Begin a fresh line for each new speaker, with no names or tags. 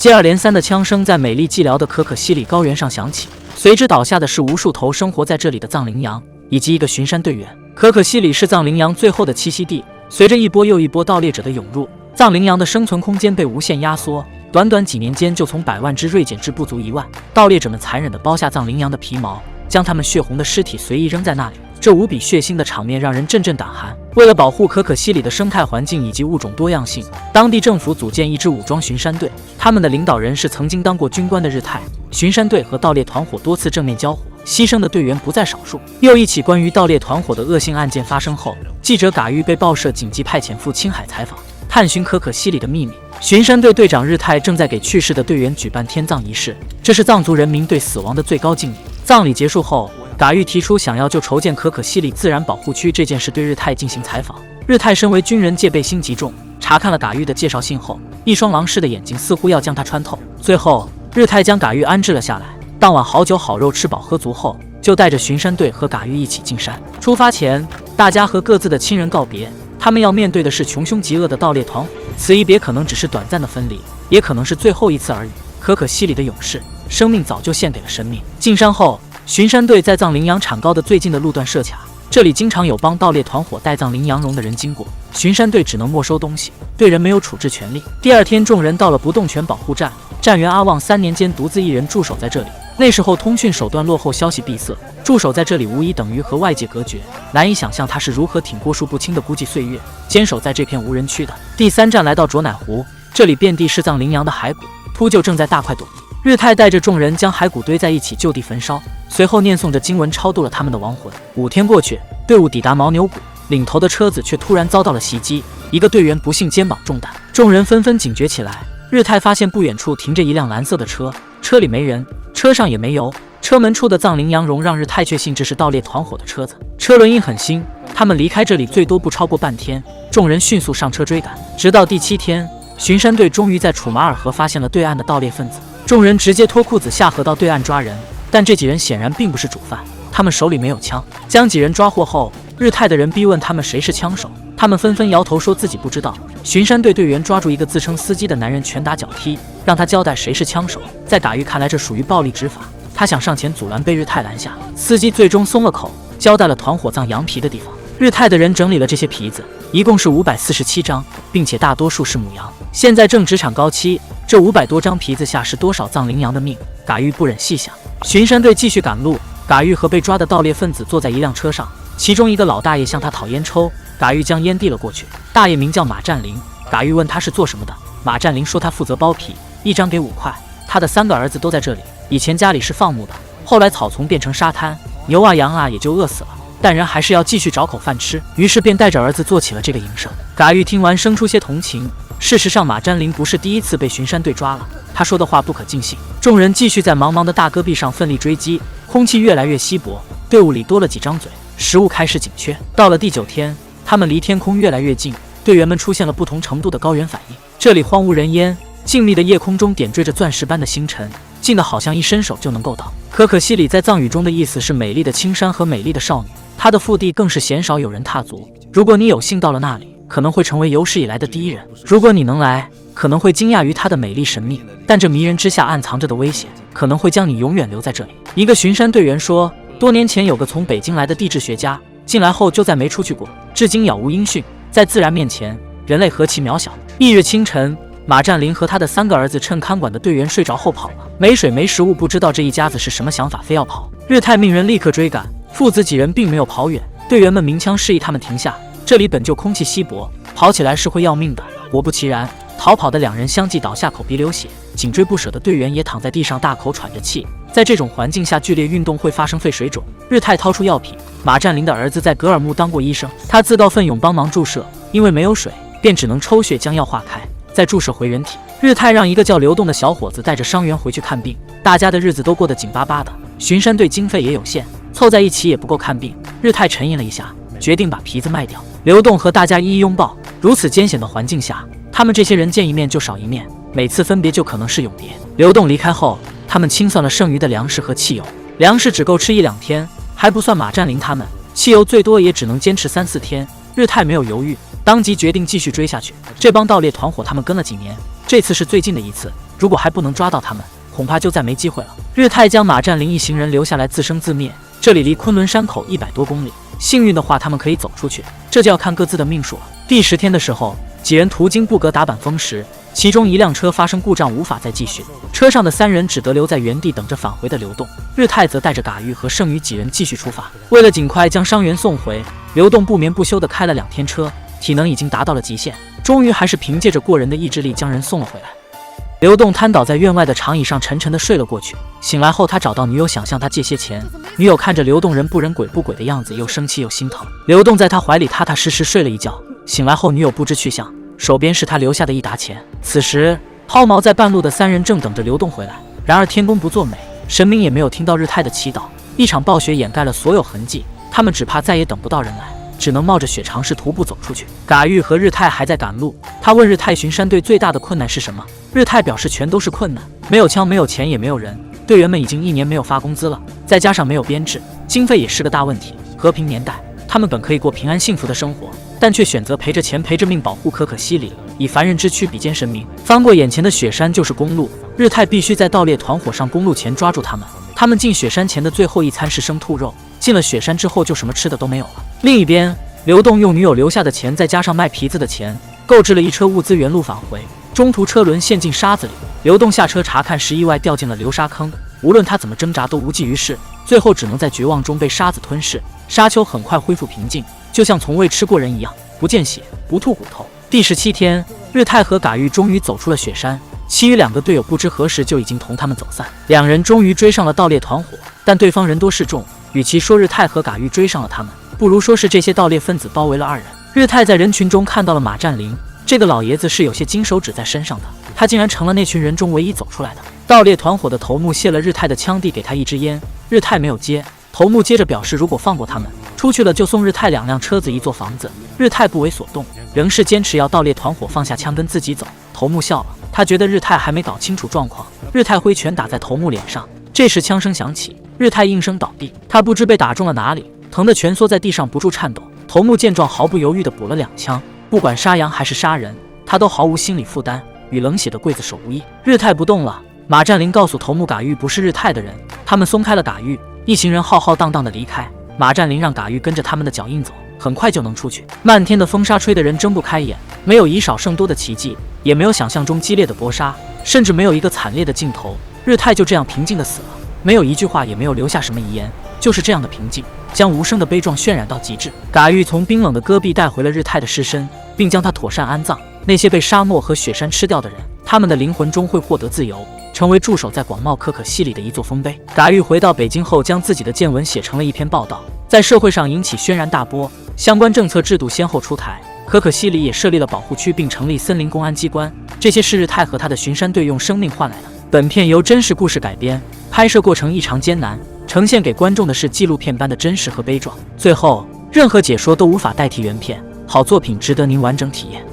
接二连三的枪声在美丽寂寥的可可西里高原上响起，随之倒下的是无数头生活在这里的藏羚羊，以及一个巡山队员。可可西里是藏羚羊最后的栖息地，随着一波又一波盗猎者的涌入，藏羚羊的生存空间被无限压缩，短短几年间就从100万只锐减至不足1万。盗猎者们残忍地剥下藏羚羊的皮毛，将它们血红的尸体随意扔在那里，这无比血腥的场面让人阵阵胆寒。为了保护可可西里的生态环境以及物种多样性，当地政府组建一支武装巡山队，他们的领导人是曾经当过军官的日泰。巡山队和盗猎团伙多次正面交火，牺牲的队员不在少数。又一起关于盗猎团伙的恶性案件发生后，记者嘎玉被报社紧急派遣赴青海采访，探寻可可西里的秘密。巡山队队长日泰正在给去世的队员举办天葬仪式，这是藏族人民对死亡的最高敬意。葬礼结束后，嘎玉提出想要就筹建可可西里自然保护区这件事对日泰进行采访。日泰身为军人，戒备心极重，查看了嘎玉的介绍信后，一双狼似的眼睛似乎要将他穿透。最后，日泰将嘎玉安置了下来。当晚好酒好肉吃饱喝足后，就带着巡山队和嘎玉一起进山。出发前，大家和各自的亲人告别，他们要面对的是穷凶极恶的盗猎团伙。此一别可能只是短暂的分离，也可能是最后一次而已。可可西里的勇士，生命早就献给了生命。进山后，巡山队在藏羚羊产高的最近的路段设卡，这里经常有帮盗猎团伙带藏羚羊绒的人经过，巡山队只能没收东西，对人没有处置权利。第二天，众人到了不动权保护站，站员阿旺3年间独自一人驻守在这里。那时候通讯手段落后，消息闭塞，驻守在这里无疑等于和外界隔绝，难以想象他是如何挺过数不清的孤寂岁月，坚守在这片无人区的。第3站来到卓乃湖，这里遍地是藏羚羊的骸骨，秃鹫正在大快朵颐。日泰带着众人将骸骨堆在一起，就地焚烧，随后念诵着经文超度了他们的亡魂。5天过去，队伍抵达牦牛谷，领头的车子却突然遭到了袭击，一个队员不幸肩膀中弹，众人纷纷警觉起来。日泰发现不远处停着一辆蓝色的车，车里没人，车上也没油，车门处的藏羚羊绒让日泰确信这是盗猎团伙的车子。车轮印很新，他们离开这里最多不超过半天。众人迅速上车追赶，直到第7天，巡山队终于在楚马尔河发现了对岸的盗猎分子。众人直接脱裤子下河到对岸抓人，但这几人显然并不是主犯，他们手里没有枪。将几人抓获后，日泰的人逼问他们谁是枪手，他们纷纷摇头说自己不知道。巡山队队员抓住一个自称司机的男人，拳打脚踢，让他交代谁是枪手。在嘎玉看来，这属于暴力执法，他想上前阻拦，被日泰拦下。司机最终松了口，交代了团伙藏羊皮的地方。日泰的人整理了这些皮子，一共是547张，并且大多数是母羊。现在正值产高期，这500多张皮子下是多少藏羚羊的命？嘎玉不忍细想。巡山队继续赶路，嘎玉和被抓的盗猎分子坐在一辆车上，其中一个老大爷向他讨烟抽，嘎玉将烟递了过去。大爷名叫马占林，嘎玉问他是做什么的，马占林说他负责剥皮，一张给5块。他的3个儿子都在这里，以前家里是放牧的，后来草丛变成沙滩，牛啊羊啊也就饿死了，但人还是要继续找口饭吃，于是便带着儿子做起了这个营生。嘎玉听完生出些同情，事实上马占林不是第一次被巡山队抓了，他说的话不可尽信。众人继续在茫茫的大戈壁上奋力追击，空气越来越稀薄，队伍里多了几张嘴，食物开始紧缺。到了第9天，他们离天空越来越近，队员们出现了不同程度的高原反应。这里荒无人烟，静谧的夜空中点缀着钻石般的星辰，近的好像一伸手就能够到。可可西里在藏语中的意思是美丽的青山和美丽的少女，它的腹地更是鲜少有人踏足。如果你有幸到了那里，可能会成为有史以来的第一人。如果你能来，可能会惊讶于它的美丽神秘，但这迷人之下暗藏着的危险，可能会将你永远留在这里。一个巡山队员说，多年前有个从北京来的地质学家，进来后就再没出去过，至今杳无音讯。在自然面前，人类何其渺小。翌日清晨，马占林和他的3个儿子趁看管的队员睡着后跑了，没水没食物，不知道这一家子是什么想法，非要跑。日泰命人立刻追赶，父子几人并没有跑远，队员们鸣枪示意他们停下，这里本就空气稀薄，跑起来是会要命的。果不其然，逃跑的2人相继倒下，口鼻流血，紧追不舍的队员也躺在地上大口喘着气。在这种环境下，剧烈运动会发生肺水肿。日泰掏出药品，马占林的儿子在格尔木当过医生，他自告奋勇帮忙注射，因为没有水，便只能抽血将药化开，再注射回人体。日泰让一个叫刘栋的小伙子带着伤员回去看病，大家的日子都过得紧巴巴的。巡山队经费也有限，凑在一起也不够看病。日泰沉吟了一下，决定把皮子卖掉。刘栋和大家一一拥抱。如此艰险的环境下，他们这些人见一面就少一面，每次分别就可能是永别。刘栋离开后，他们清算了剩余的粮食和汽油，粮食只够吃1-2天，还不算马占林他们，汽油最多也只能坚持3-4天。日泰没有犹豫，当即决定继续追下去。这帮盗猎团伙他们跟了几年，这次是最近的一次。如果还不能抓到他们，恐怕就再没机会了。日泰将马占林一行人留下来自生自灭，这里离昆仑山口100多公里，幸运的话他们可以走出去，这就要看各自的命数了。第10天的时候，几人途经布格达坂峰时，其中一辆车发生故障，无法再继续，车上的3人只得留在原地等着返回的流动。日泰则带着嘎玉和剩余几人继续出发。为了尽快将伤员送回，流动不眠不休地开了2天车，体能已经达到了极限，终于还是凭借着过人的意志力将人送了回来。流动瘫倒在院外的长椅上，沉沉地睡了过去。醒来后，他找到女友，想向她借些钱。女友看着流动人不人鬼不鬼的样子，又生气又心疼。流动在他怀里踏踏实实睡了一觉。醒来后，女友不知去向，手边是他留下的一沓钱。此时，抛锚在半路的3人正等着流动回来。然而天公不作美，神明也没有听到日泰的祈祷。一场暴雪掩盖了所有痕迹，他们只怕再也等不到人来，只能冒着雪尝试徒步走出去。嘎玉和日泰还在赶路，他问日泰巡山队最大的困难是什么？日泰表示全都是困难，没有枪，没有钱，也没有人。队员们已经1年没有发工资了，再加上没有编制，经费也是个大问题。和平年代，他们本可以过平安幸福的生活，但却选择赔着钱赔着命保护可可西里，以凡人之躯比肩神明。翻过眼前的雪山就是公路，日泰必须在盗猎团伙上公路前抓住他们。他们进雪山前的最后一餐是生兔肉，进了雪山之后就什么吃的都没有了。另一边，流动用女友留下的钱再加上卖皮子的钱，购置了一车物资原路返回。中途车轮陷进沙子里，流动下车查看时意外掉进了流沙坑，无论他怎么挣扎都无济于事，最后只能在绝望中被沙子吞噬。沙丘很快恢复平静，就像从未吃过人一样，不见血，不吐骨头。第17天，日泰和嘎玉终于走出了雪山，其余2个队友不知何时就已经同他们走散。2人终于追上了盗猎团伙，但对方人多势众，与其说日泰和嘎玉追上了他们，不如说是这些盗猎分子包围了2人。日泰在人群中看到了马占林，这个老爷子是有些金手指在身上的，他竟然成了那群人中唯一走出来的。盗猎团伙的头目卸了日泰的枪，递给他一支烟，日泰没有接。头目接着表示，如果放过他们，出去了就送日泰2辆车子1座房子。日泰不为所动，仍是坚持要盗猎团伙放下枪跟自己走。头目笑了，他觉得日泰还没搞清楚状况。日泰挥拳打在头目脸上，这时枪声响起，日泰应声倒地，他不知被打中了哪里，疼得蜷缩在地上不住颤抖。头目见状毫不犹豫地补了2枪，不管杀羊还是杀人，他都毫无心理负担，与冷血的刽子手无异。日泰不动了，马占林告诉头目嘎玉不是日泰的人，他们松开了嘎玉，一行人浩浩荡荡地离开。马占林让嘎玉跟着他们的脚印走，很快就能出去。漫天的风沙吹得人睁不开眼，没有以少胜多的奇迹，也没有想象中激烈的搏杀，甚至没有一个惨烈的镜头。日泰就这样平静地死了，没有一句话，也没有留下什么遗言，就是这样的平静，将无声的悲壮渲染到极致。嘎玉从冰冷的戈壁带回了日泰的尸身，并将他妥善安葬。那些被沙漠和雪山吃掉的人，他们的灵魂终会获得自由，成为驻守在广袤可可西里的一座丰碑。嘎玉回到北京后，将自己的见闻写成了一篇报道，在社会上引起轩然大波。相关政策制度先后出台，可可西里也设立了保护区，并成立森林公安机关。这些是日泰和他的巡山队用生命换来的。本片由真实故事改编，拍摄过程异常艰难，呈现给观众的是纪录片般的真实和悲壮。最后，任何解说都无法代替原片，好作品值得您完整体验。